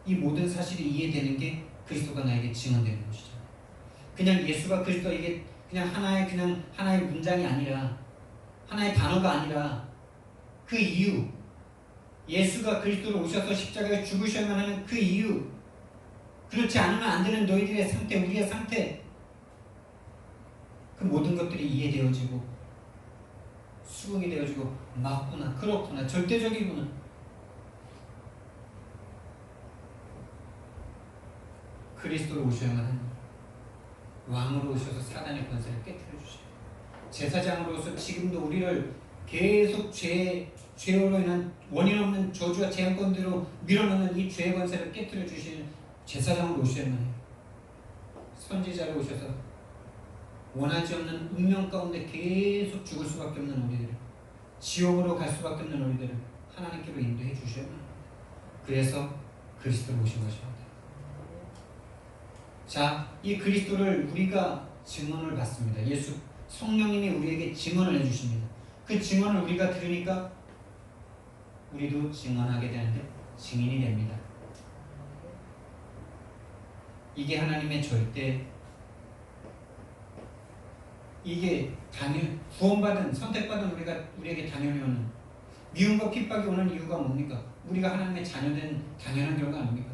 A: 이 모든 사실이 이해되는 게 그리스도가 나에게 증언되는 것이죠. 그냥 예수가 그리스도, 이게 그냥 하나의 문장이 아니라, 하나의 단어가 아니라 그 이유, 예수가 그리스도로 오셔서 십자가에 죽으셔야만 하는 그 이유, 그렇지 않으면 안 되는 너희들의 상태, 우리의 상태, 그 모든 것들이 이해되어지고 수긍이 되어지고 맞구나, 그렇구나, 절대적이구나. 그리스도로 오셔야만 합니다. 왕으로 오셔서 사단의 권세를 깨뜨려 주시고 제사장으로서 지금도 우리를 계속 죄로 인한 원인 없는 저주와 재앙권대로 밀어넣는 이 죄의 권세를 깨뜨려 주시는 제사장으로 오셔야만 해요. 선지자로 오셔서 원하지 없는 운명 가운데 계속 죽을 수밖에 없는 우리들을, 지옥으로 갈 수밖에 없는 우리들을 하나님께로 인도해 주셔야만 합니다. 그래서 그리스도로 오신 것입니다. 자, 이 그리스도를 우리가 증언을 받습니다. 예수 성령님이 우리에게 증언을 해주십니다. 그 증언을 우리가 들으니까 우리도 증언하게 되는데 증인이 됩니다. 이게 하나님의 절대, 이게 구원받은 선택받은 우리에게 당연히 오는 미움과 핍박이 오는 이유가 뭡니까? 우리가 하나님의 자녀된 당연한 결과 아닙니까?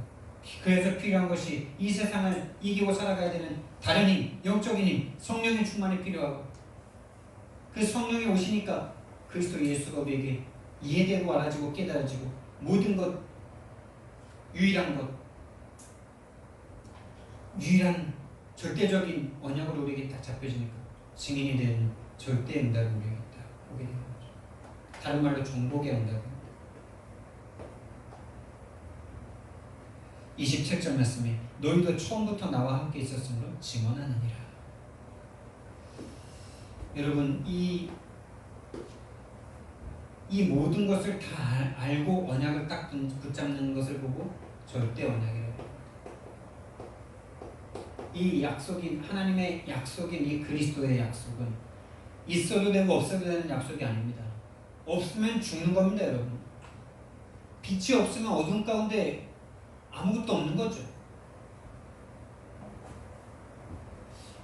A: 그래서 필요한 것이 이 세상을 이기고 살아가야 되는 다른 힘, 영적인 힘, 성령의 충만이 필요하고, 그 성령이 오시니까 그리스도 예수가 우리에게 이해되고 알아지고 깨달아지고 모든 것, 유일한 절대적인 언약으로 우리에게 딱 잡혀지니까 증인이 되는 절대 응답이 우리에게 딱 오게 되는 거죠. 다른 말로 정복의 응답입니다. 27절 말씀에 너희도 처음부터 나와 함께 있었으므로 증언하느니라. 여러분, 이 모든 것을 다 알고 언약을 딱 붙잡는 것을 보고 절대 언약이라고. 이 약속인, 하나님의 약속인 이 그리스도의 약속은 있어도 되고 없어도 되는 약속이 아닙니다. 없으면 죽는 겁니다, 여러분. 빛이 없으면 어둠 가운데 아무것도 없는 거죠.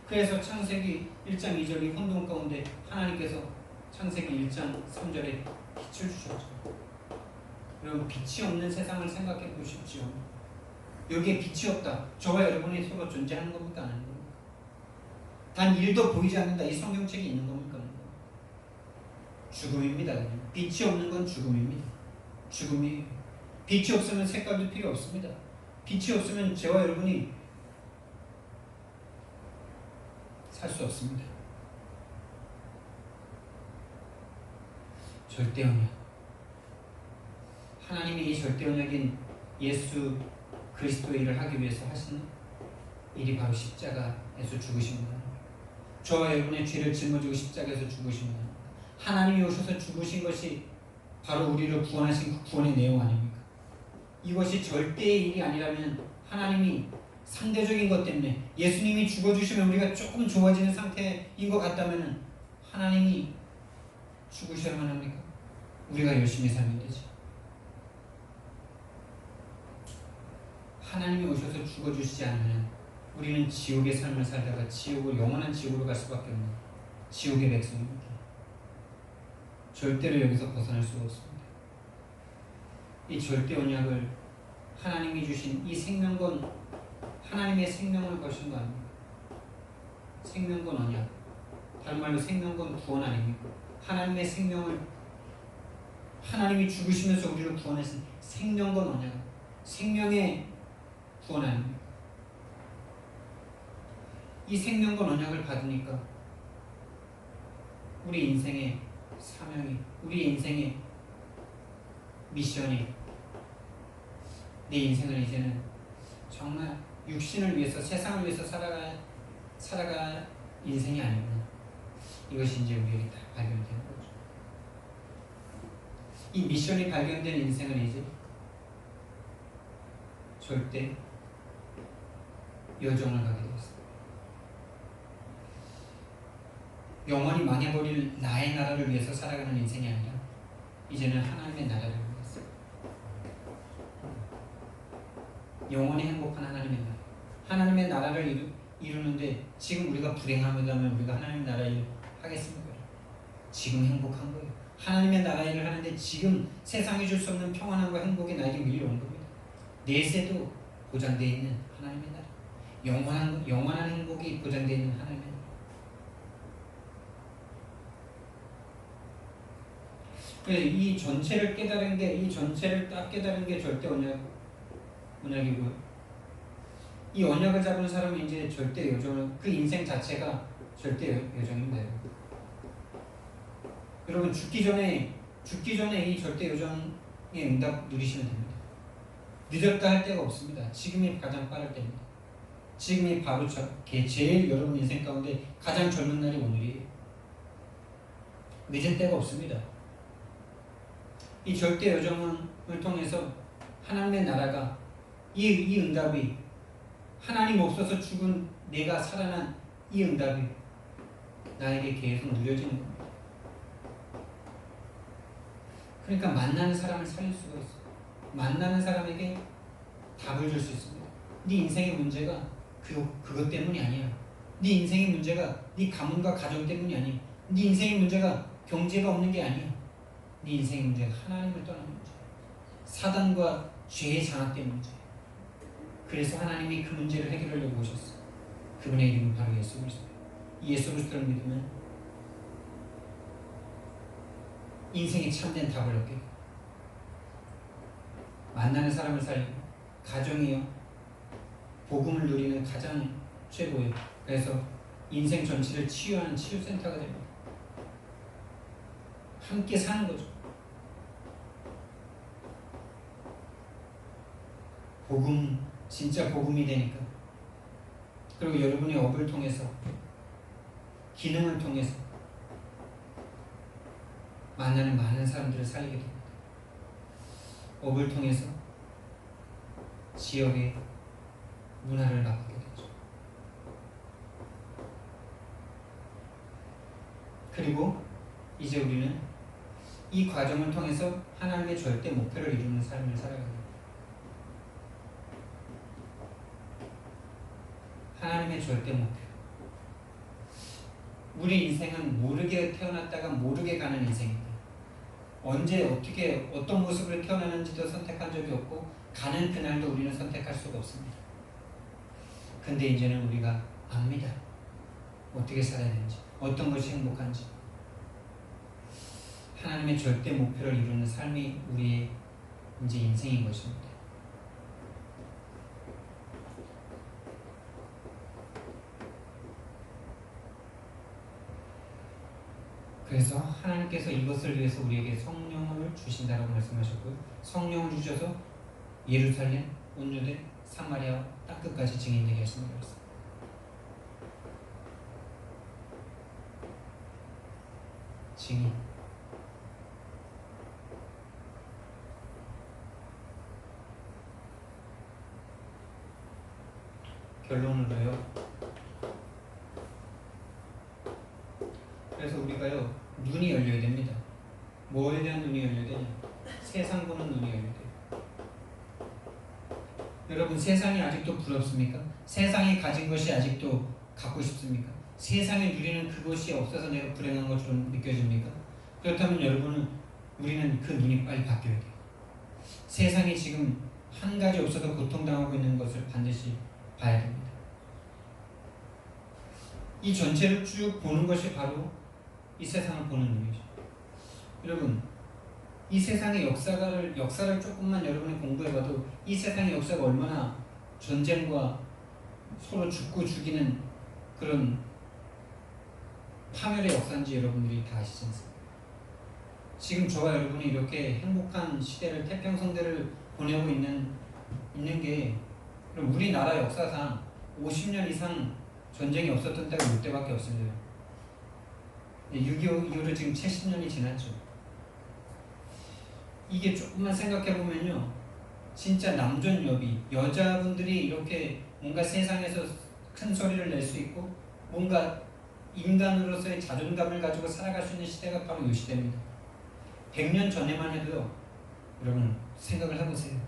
A: 그래서 창세기 1장 2절이 혼돈 가운데 하나님께서 창세기 1장 3절에 빛을 주셨죠. 여러분, 빛이 없는 세상을 생각해 보십시오. 여기에 빛이 없다. 저와 여러분이 서로 존재하는 겁니까? 아닌 겁니까? 단 1도 보이지 않는다. 이 성경책이 있는 겁니까? 죽음입니다. 그냥. 빛이 없는 건 죽음입니다. 죽음이. 빛이 없으면 색깔도 필요 없습니다. 빛이 없으면 저와 여러분이 살 수 없습니다. 절대 언약. 하나님이 이 절대 언약인 예수 그리스도의 일을 하기 위해서 하시는 일이 바로 십자가에서 죽으십니다. 저와 여러분의 죄를 짊어지고 십자가에서 죽으십니다. 하나님이 오셔서 죽으신 것이 바로 우리를 구원하신 그 구원의 내용 아닙니까? 이것이 절대의 일이 아니라면, 하나님이 상대적인 것 때문에 예수님이 죽어주시면 우리가 조금 좋아지는 상태인 것 같다면 하나님이 죽으셔야만 합니까? 우리가 열심히 살면 되지. 하나님이 오셔서 죽어주시지 않으면 우리는 지옥의 삶을 살다가 영원한 지옥으로 갈 수밖에 없는 지옥의 백성입니다. 절대로 여기서 벗어날 수가 없습니다. 이 절대 언약을 하나님이 주신 이 생명권, 하나님의 생명을 거신 거 아닙니까? 생명권 언약, 다른 말로 생명권 구원 아닙니까? 하나님의 생명을, 하나님이 죽으시면서 우리를 구원하신 생명권 언약, 생명의 구원 아닙니까? 이 생명권 언약을 받으니까 우리 인생의 사명이, 우리 인생의 미션이, 내 인생을 이제는 정말 육신을 위해서, 세상을 위해서 살아갈 인생이 아니구나. 이것이 이제 우리에게 다 발견되는 거죠. 이 미션이 발견된 인생은 이제 절대 여정을 가게 되었습니다. 영원히 망해버릴 나의 나라를 위해서 살아가는 인생이 아니라 이제는 하나님의 나라를 위해서, 영원히 행복한 하나님의 나라, 하나님의 나라를 이루는데 지금 우리가 불행하면 우리가 하나님의 나라 일을 하겠습니까? 지금 행복한 거예요. 하나님의 나라 일을 하는데 지금 세상이 줄 수 없는 평안함과 행복이 나에게 밀려온 겁니다. 내세도 보장되어 있는 하나님의 나라, 영원한 행복이 보장되어 있는 하나님의 나라. 그래서 이 전체를 깨달은 게, 이 전체를 딱 깨달은 게 절대 언약이고요. 이 언약을 잡은 사람이 이제 절대 여정을, 그 인생 자체가 절대 여정입니다. 여러분, 죽기 전에 이 절대 여정의 응답 누리시면 됩니다. 늦었다 할 때가 없습니다. 지금이 가장 빠를 때입니다. 지금이 바로 제일 여러분 인생 가운데 가장 젊은 날이 오늘이에요. 늦을 때가 없습니다. 이 절대 여정을 통해서 하나님의 나라가, 이 응답이, 하나님 없어서 죽은 내가 살아난 이 응답이 나에게 계속 누려지는 겁니다. 그러니까 만나는 사람을 살릴 수가 있어요. 만나는 사람에게 답을 줄 수 있습니다. 네 인생의 문제가 그것 때문이 아니야. 네 인생의 문제가 네 가문과 가정 때문이 아니야. 네 인생의 문제가 경제가 없는 게 아니야. 네 인생의 문제가 하나님을 떠나는 문제야. 사단과 죄의 장악 때문이지. 그래서 하나님이 그 문제를 해결하려고 오셨어. 그분의 이름은 바로 예수 그리스도예요. 예수 그리스도를 믿으면 인생의 참된 답을 얻게 돼요. 만나는 사람을 살리고 가정이요 복음을 누리는 가장 최고예요. 그래서 인생 전체를 치유하는 치유센터가 됩니다. 함께 사는 거죠. 복음, 진짜 복음이 되니까. 그리고 여러분의 업을 통해서, 기능을 통해서 만나는 많은 사람들을 살리게 됩니다. 업을 통해서 지역의 문화를 바꾸게 되죠. 그리고 이제 우리는 이 과정을 통해서 하나님의 절대 목표를 이루는 삶을 살아가게 됩니다. 하나님의 절대 목표. 우리 인생은 모르게 태어났다가 모르게 가는 인생입니다. 언제 어떻게 어떤 모습으로 태어나는지도 선택한 적이 없고 가는 그날도 우리는 선택할 수가 없습니다. 근데 이제는 우리가 압니다. 어떻게 살아야 되는지, 어떤 것이 행복한지. 하나님의 절대 목표를 이루는 삶이 우리의 이제 인생인 것입니다. 그래서 하나님께서 이것을 위해서 우리에게 성령을 주신다라고 말씀하셨고요. 성령을 주셔서 예루살렘, 온유대, 사마리아 땅끝까지 증인되게 하신다고 했습니다. 증인. 결론으로요. 그래서 우리가요 눈이 열려야 됩니다. 뭐에 대한 눈이 열려야 되냐? 세상 보는 눈이 열려야 돼요. 여러분 세상이 아직도 부럽습니까? 세상이 가진 것이 아직도 갖고 싶습니까? 세상에 누리는 그것이 없어서 내가 불행한 것처럼 느껴집니까? 그렇다면 우리는 그 눈이 빨리 바뀌어야 돼요. 세상이 지금 한 가지 없어서 고통당하고 있는 것을 반드시 봐야 됩니다. 이 전체를 쭉 보는 것이 바로 이 세상을 보는 눈이죠. 여러분 이 세상의 역사를 조금만 여러분이 공부해봐도 이 세상의 역사가 얼마나 전쟁과 서로 죽고 죽이는 그런 파멸의 역사인지 여러분들이 다 아시지 않습니까? 지금 저와 여러분이 이렇게 행복한 시대를 태평성대를 보내고 있는 게 우리나라 역사상 50년 이상 전쟁이 없었던 때가 이때밖에 없습니다. 6.25 이후로 지금 70년이 지났죠. 이게 조금만 생각해보면요 진짜 남존여비 여자분들이 이렇게 뭔가 세상에서 큰 소리를 낼 수 있고 뭔가 인간으로서의 자존감을 가지고 살아갈 수 있는 시대가 바로 이 시대입니다. 100년 전에만 해도 여러분 생각을 해보세요.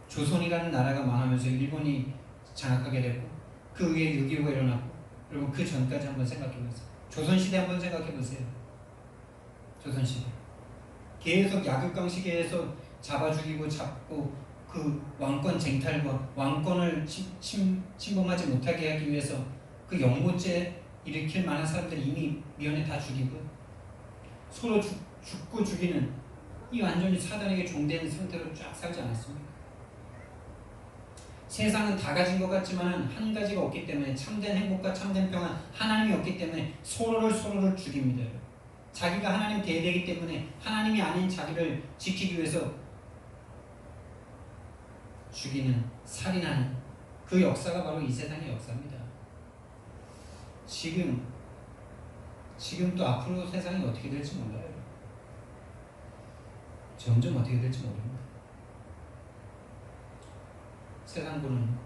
A: 조선이라는 나라가 망하면서 일본이 장악하게 되고 그 위에 6.25가 일어나고 여러분 그 전까지 한번 생각해보세요. 조선시대 한번 생각해보세요. 조선시대 계속 약육강식에서 잡아 죽이고 잡고 그 왕권 쟁탈과 왕권을 침범하지 못하게 하기 위해서 그 영모죄 일으킬 만한 사람들 이미 미연에 다 죽이고 서로 죽고 죽이는 이 완전히 사단에게 종된 상태로 쫙 살지 않았습니까? 세상은 다 가진 것 같지만 한 가지가 없기 때문에 참된 행복과 참된 평안 하나님이 없기 때문에 서로를 죽입니다. 자기가 하나님 대대이기 때문에 하나님이 아닌 자기를 지키기 위해서 죽이는 살인하는 그 역사가 바로 이 세상의 역사입니다. 지금 또 앞으로 세상이 어떻게 될지 몰라요. 점점 어떻게 될지 모릅니다. 세상 보는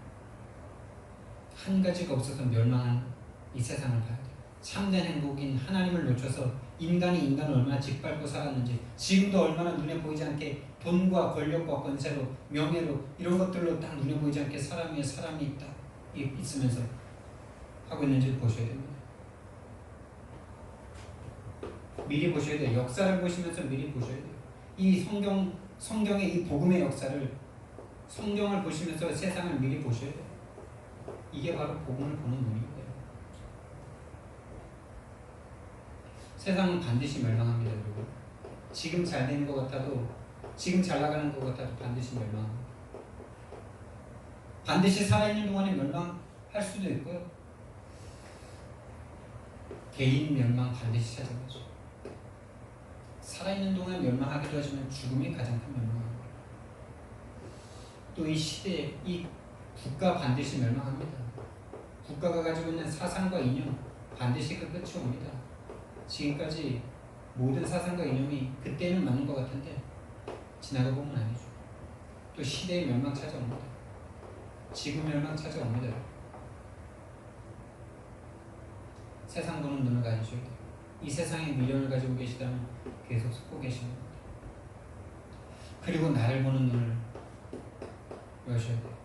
A: 한 가지가 없어서 멸망한 이 세상을 봐야 돼요. 참된 행복인 하나님을 놓쳐서 인간이 인간을 얼마나 짓밟고 살았는지, 지금도 얼마나 눈에 보이지 않게 돈과 권력과 권세로, 명예로, 이런 것들로 딱 눈에 보이지 않게 사람이 딱 있으면서 하고 있는지 보셔야 됩니다. 미리 보셔야 돼요. 역사를 보시면서 미리 보셔야 돼요. 이 성경의 이 복음의 역사를, 성경을 보시면서 세상을 미리 보셔야 돼요. 이게 바로 복음을 보는 눈입니다. 세상은 반드시 멸망합니다, 여러분. 지금 잘 되는 것 같아도, 지금 잘 나가는 것 같아도 반드시 멸망합니다. 반드시 살아있는 동안에 멸망할 수도 있고요. 개인 멸망 반드시 찾아가죠. 살아있는 동안 멸망하기도 하지만 죽음이 가장 큰 멸망입니다. 또 이 시대, 이 국가 반드시 멸망합니다. 국가가 가지고 있는 사상과 이념 반드시 그 끝이 옵니다. 지금까지 모든 사상과 이념이 그때는 맞는 것 같은데 지나가 보면 아니죠. 또 시대의 멸망 찾아옵니다. 지구 멸망 찾아옵니다. 세상 보는 눈을 가지셔야 돼요. 이 세상에 미련을 가지고 계시다면 계속 속고 계시는 겁니다. 그리고 나를 보는 눈을 여셔야 돼요.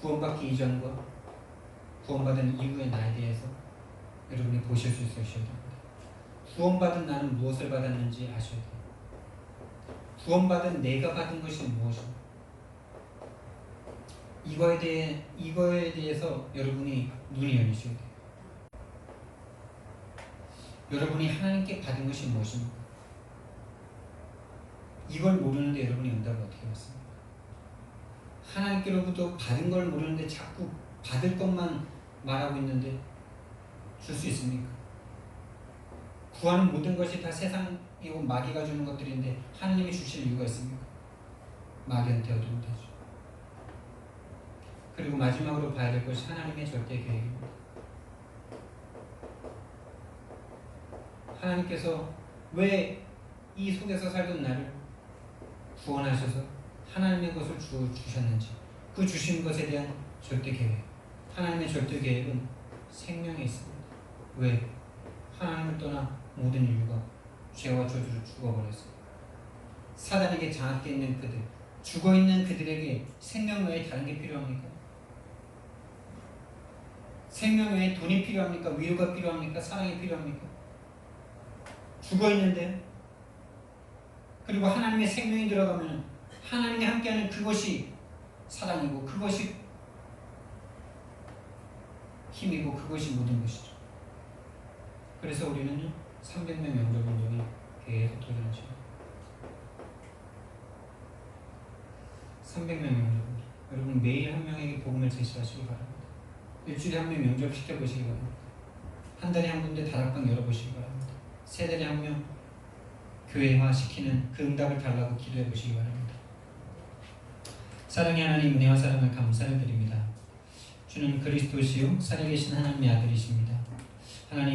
A: 구원받기 이전과 구원받은 이후의 나에 대해서 여러분이 보실 수 있으셔야 됩니다. 구원받은 나는 무엇을 받았는지 아셔야 돼요. 구원받은 내가 받은 것이 무엇인가? 이거에 대해서 여러분이 눈이 열리셔야 돼요. 여러분이 하나님께 받은 것이 무엇입니까? 이걸 모르는데 여러분이 응답을 어떻게 받습니까? 하나님께로부터 받은 걸 모르는데 자꾸 받을 것만 말하고 있는데 줄 수 있습니까? 구하는 모든 것이 다 세상이고 마귀가 주는 것들인데 하나님이 주실 이유가 있습니까? 마귀한테 얻으면 되죠. 그리고 마지막으로 봐야 될 것이 하나님의 절대 계획입니다. 하나님께서 왜 이 속에서 살던 나를 구원하셔서 하나님의 것을 주셨는지, 그 주신 것에 대한 절대 계획, 하나님의 절대 계획은 생명에 있습니다. 왜? 하나님을 떠나 모든 인류가 죄와 저주로 죽어버렸어요. 사단에게 장악되어 있는 그들, 죽어있는 그들에게 생명 외에 다른 게 필요합니까? 생명 외에 돈이 필요합니까? 위로가 필요합니까? 사랑이 필요합니까? 죽어있는데, 그리고 하나님의 생명이 들어가면 하나님이 함께하는 그것이 사랑이고, 그것이 힘이고, 그것이 모든 것이죠. 그래서 우리는 300명 영접 운동이 계속 도전하죠. 300명 영접 운동. 여러분 매일 한 명에게 복음을 제시하시기 바랍니다. 일주일에 한 명 영접시켜 보시기 바랍니다. 한 달에 한 군데 다락방 열어보시기 바랍니다. 세 달에 한 명 교회화시키는 그 응답을 달라고 기도해 보시기 바랍니다. 사랑의 하나님, 은혜와 사랑을 감사를 드립니다. 주는 그리스도시요 살아계신 하나님의 아들이십니다. 하나님